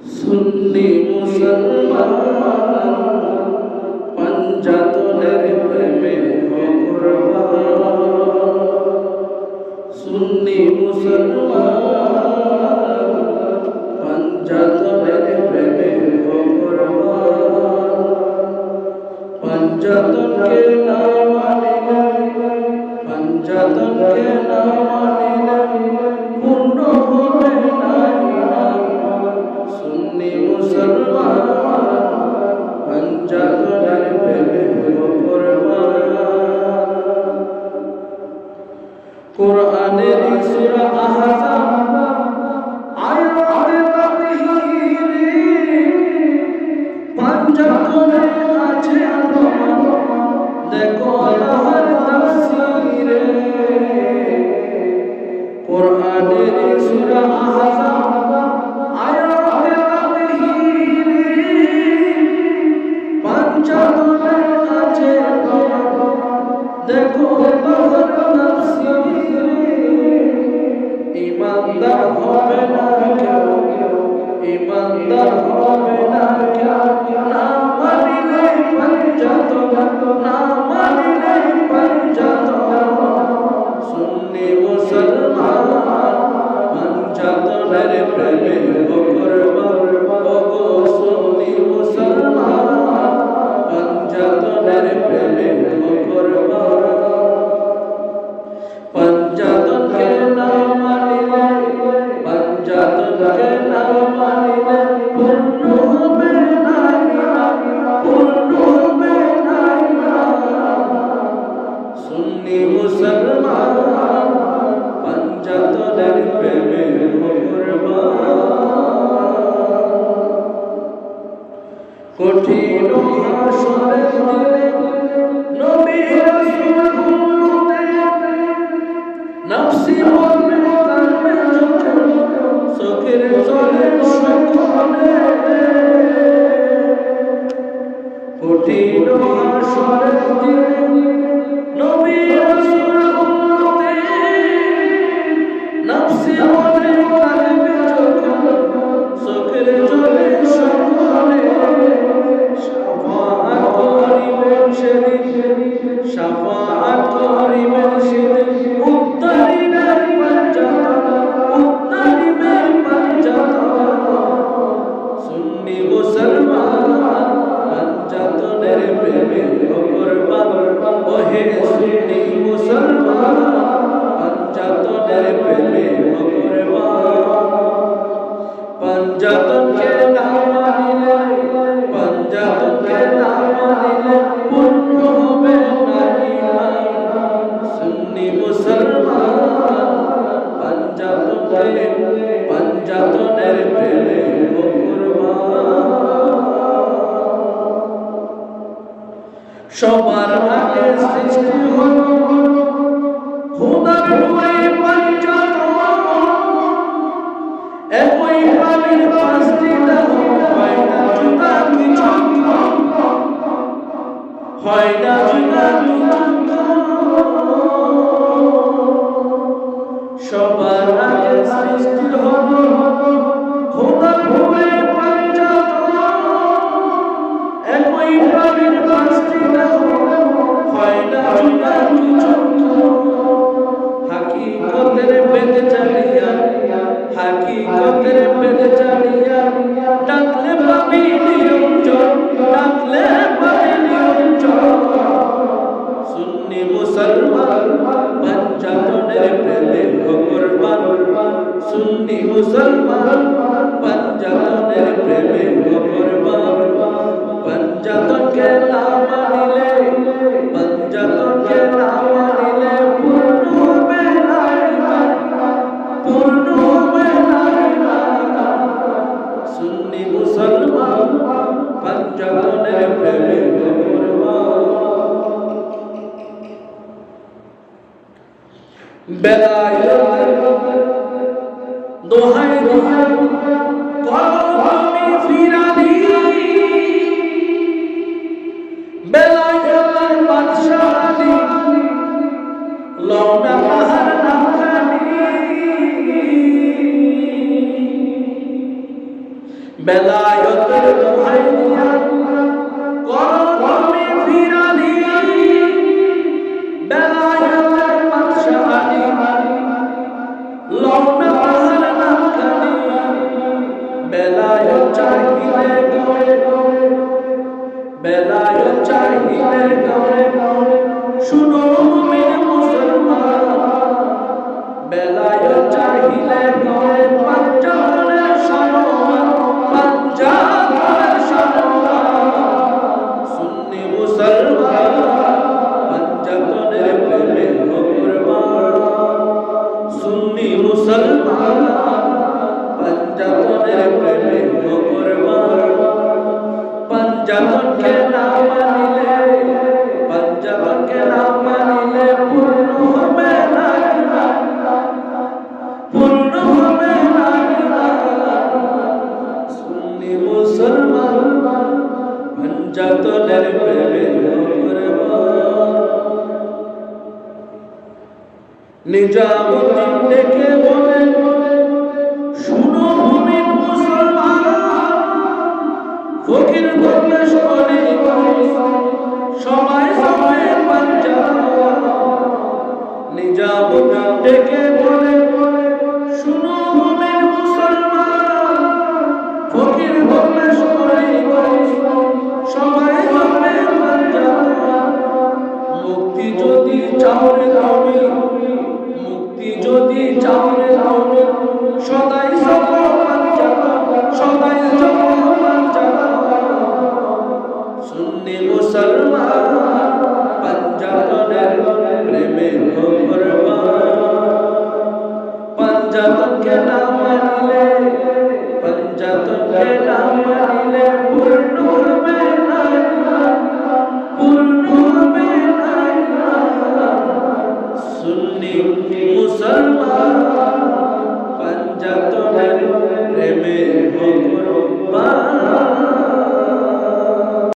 সুন্নি মুসলমান পাঞ্জাতনের প্রেমে কুরবান। সুন্নি মুসলমান পাঞ্জাতনের প্রেমে কুরবান। পাঞ্জাতনকে না মানিলে, পাঞ্জাতনকে না মানিলে পূর্ণ হবে না ঈমান। সুন্নি মুসলমান পাঞ্জাতনের প্রেমে কুরবান। কোরআনের সূরা আহজাব আয়াতে তাকহীরে পাঞ্জাতনে আছে প্রমাণ। দেখো আল্লাহর তাফসীরে কোরআনের সূরা আহজাব আয়াতে তাকহীরে পাঞ্জাতনে আছে প্রমাণ। দেখো আল্লাহর তাফসীরে ঈমানদার হবে না কেউ, ঈমানদার হবে না কেউ না মানিলে পাঞ্জাতন, না মানিলে পাঞ্জাতন। সুন্নি মুসলমান পাঞ্জাতনের প্রেমে কুরবান। ওগো সুন্নি মুসলমান পাঞ্জাতনের প্রেমে কুরবান। পাঞ্জাতনকে না মানিলে, পাঞ্জাতনকে না মানিলে পূর্ণ হবে না ঈমান, পূর্ণ হবে না ঈমান। সুন্নি মুসলমান পাঞ্জাতনের প্রেমে কুরবান। কঠিন হাসরের দিনে নবী রাসূল উম্মতে নফসি বলবে কাঁদবে চোখের জলে সকলে। কঠিন হাসরের দিনে নবী রাসূল উম্মতে নফসি বলবে কাঁদবে চোখের জলে সকলে। শাফাআত করিবেন সেদিন, শাফাআত করিবেন সেদিন উত্তরিবেন পাঞ্জাতন, উত্তরিবেন পাঞ্জাতন। সুন্নি মুসলমান পাঞ্জাতনের প্রেমে কুরবান। ওহে সুন্নি মুসলমান পাঞ্জাতনের প্রেমে কুরবান। পাঞ্জাতনকে না মানিলে, পাঞ্জাতনকে না মানিলে পূর্ণ হবে না ঈমান। সুন্নি মুসলমান পাঞ্জাতনের প্রেমে কুরবান। সবার আগে সৃষ্টি হলো খোদার নূরে পাঞ্জাতন। একই পানির পাঁচটি দাহ, হয় না জুদা বিচক্র, হয় না জুদা বিচক্র। সবার আগে সৃষ্টি হলো খোদার নূরে পাঞ্জাতন। একই পানির পাঁচটি দাহ, হয় না জুদা বিচক্র। হাকিকতের বেদ জানিয়া, হাকিকতের বেদ জানিয়া ডাকলে পাবি নিরঞ্জন, ডাকলে পাবি নিরঞ্জন। সুন্নি মুসলমান পাঞ্জাতনের প্রেমে কুরবান। সুন্নি মুসলমান পাঞ্জাতনের প্রেমে কুরবান। পাঞ্জাতনকে না মানিলে, পাঞ্জাতনকে না মানিলে পূর্ণ হবে না ঈমান, পূর্ণ হবে না ঈমান। সুন্নি মুসলমান পাঞ্জাতনের প্রেমে কুরবান। বেলায়েতের দোহাই দিয়া করো তুমি ফিরানি। বেলায়েতের বাদশাহী লওনা পাহাড় নামখানি। বেলায়েতের দোহাই দিয়া করো তুমি ফিরানি, বেলায়েতের বাদশাহী লওনা পাহাড় নামখানি, বেলায়েত চাহিলে গড়ে, বেলায়েত চাহিলে গড়ে, শুনো মুমিন মুসলমান, বেলায়েত চাহিলে গড়ে, পাঞ্জাবের সম্মান, পাঞ্জাবের সম্মান, সুন্নি মুসলমান পাঞ্জাবের প্রেমে কুরবান, সুন্নি মুসলমান পাঞ্জাবের প্রেমে কুরবান, পাঞ্জাবকে না মানিলে, পাঞ্জাবকে না মানিলে পূর্ণ হবে না ঈমান, পূর্ণ হবে না ঈমান, সুন্নি মুসলমান পাঞ্জাবের প্রেমে কুরবান। নিজামুদ্দিন ডেকে বলে, শুনো মুমিন মুসলমান, ফকির দরবেশ বলে সবাই সবাই পাঞ্জাব। নিজামুদ্দিন ডেকে বলে, শুনো মুমিন মুসলমান, ফকির দরবেশ বলে সবাই সবাই পাঞ্জাব। মুক্তি যদি চাও রে তুমি, মুক্তি যদি চাও রে তুমি, সদাই চলো পাঞ্জাব, সদাই চলো পাঞ্জাব, সুন্নি মুসলমান পাঞ্জাবের প্রেমে কুরবান, পাঞ্জাবকে না মানিলে, পাঞ্জাবকে না মানিলে পূর্ণ হবে না ঈমান, পূর্ণ হবে না ঈমান, সুন্নি মুসলমান পাঞ্জাবের প্রেমে কুরবান।